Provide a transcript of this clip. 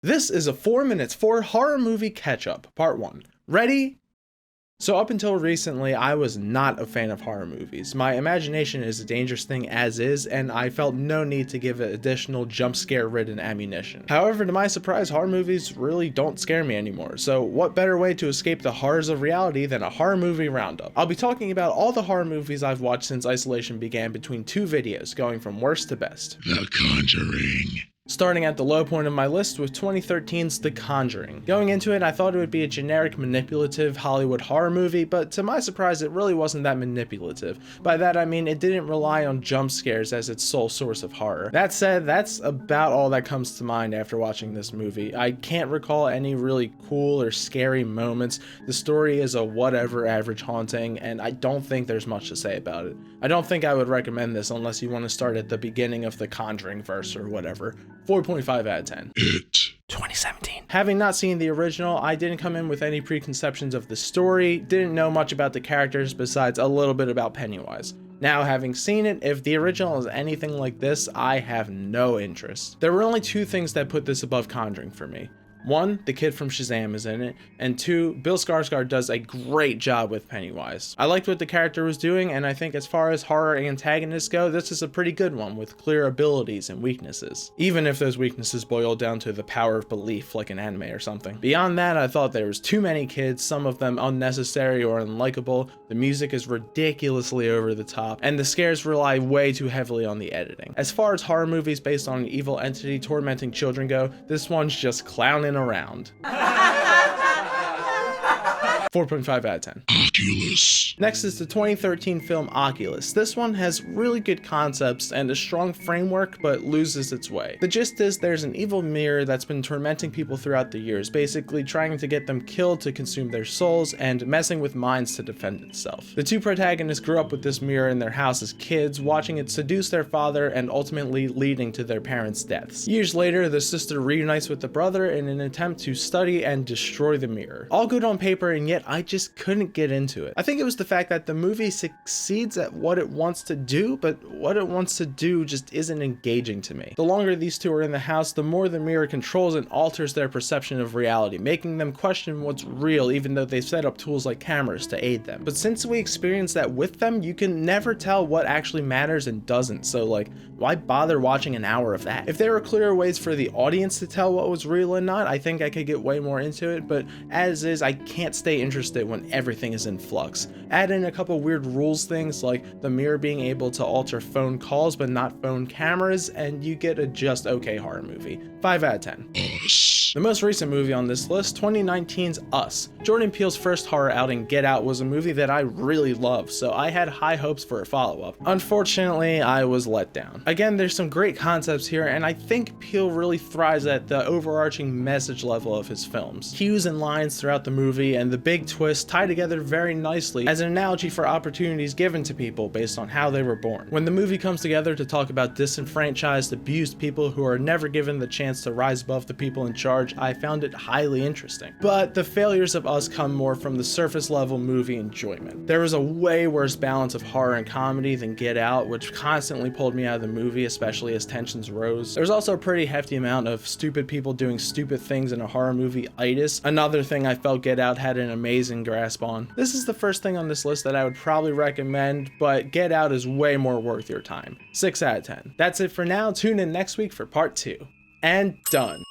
This is a 4 minutes for horror movie catch-up, part 1. Ready? So up until recently, I was not a fan of horror movies. My imagination is a dangerous thing as is, and I felt no need to give it additional jump scare ridden ammunition. However, to my surprise, horror movies really don't scare me anymore, so what better way to escape the horrors of reality than a horror movie roundup? I'll be talking about all the horror movies I've watched since isolation began between 2 videos, going from worst to best. The Conjuring. Starting at the low point of my list with 2013's The Conjuring. Going into it, I thought it would be a generic manipulative Hollywood horror movie, but to my surprise, it really wasn't that manipulative. By that I mean it didn't rely on jump scares as its sole source of horror. That said, that's about all that comes to mind after watching this movie. I can't recall any really cool or scary moments. The story is a whatever average haunting, and I don't think there's much to say about it. I don't think I would recommend this unless you want to start at the beginning of the Conjuring verse or whatever. 4.5 out of 10. It. 2017. Having not seen the original, I didn't come in with any preconceptions of the story, didn't know much about the characters besides a little bit about Pennywise. Now, having seen it, if the original is anything like this, I have no interest. There were only 2 things that put this above Conjuring for me. 1, the kid from Shazam is in it, and 2, Bill Skarsgård does a great job with Pennywise. I liked what the character was doing, and I think as far as horror antagonists go, this is a pretty good one with clear abilities and weaknesses. Even if those weaknesses boil down to the power of belief, like an anime or something. Beyond that, I thought there was too many kids, some of them unnecessary or unlikable, the music is ridiculously over the top, and the scares rely way too heavily on the editing. As far as horror movies based on an evil entity tormenting children go, this one's just clowning around. 4.5 out of 10. Oculus. Next is the 2013 film Oculus. This one has really good concepts and a strong framework, but loses its way. The gist is there's an evil mirror that's been tormenting people throughout the years, basically trying to get them killed to consume their souls and messing with minds to defend itself. The 2 protagonists grew up with this mirror in their house as kids, watching it seduce their father and ultimately leading to their parents' deaths. Years later, the sister reunites with the brother in an attempt to study and destroy the mirror. All good on paper, and yet I just couldn't get into it. I think it was the fact that the movie succeeds at what it wants to do, but what it wants to do just isn't engaging to me. The longer these 2 are in the house, the more the mirror controls and alters their perception of reality, making them question what's real even though they've set up tools like cameras to aid them. But since we experience that with them, you can never tell what actually matters and doesn't, so like, why bother watching an hour of that? If there were clearer ways for the audience to tell what was real and not, I think I could get way more into it, but as is, I can't stay interested when everything is in flux. Add in a couple weird rules things like the mirror being able to alter phone calls but not phone cameras, and you get a just okay horror movie. 5 out of 10. Us. The most recent movie on this list, 2019's Us. Jordan Peele's first horror outing, Get Out, was a movie that I really loved, so I had high hopes for a follow-up. Unfortunately, I was let down. Again, there's some great concepts here, and I think Peele really thrives at the overarching message level of his films. Cues and lines throughout the movie and the big twist tie together very nicely as an analogy for opportunities given to people based on how they were born. When the movie comes together to talk about disenfranchised, abused people who are never given the chance to rise above the people in charge, I found it highly interesting. But the failures of Us come more from the surface level movie enjoyment. There was a way worse balance of horror and comedy than Get Out, which constantly pulled me out of the movie, especially as tensions rose. There's also a pretty hefty amount of stupid people doing stupid things in a horror movie-itis, another thing I felt Get Out had an amazing grasp on. This is the first thing on this list that I would probably recommend, but Get Out is way more worth your time. 6 out of 10. That's it for now. Tune in next week for part 2. And done.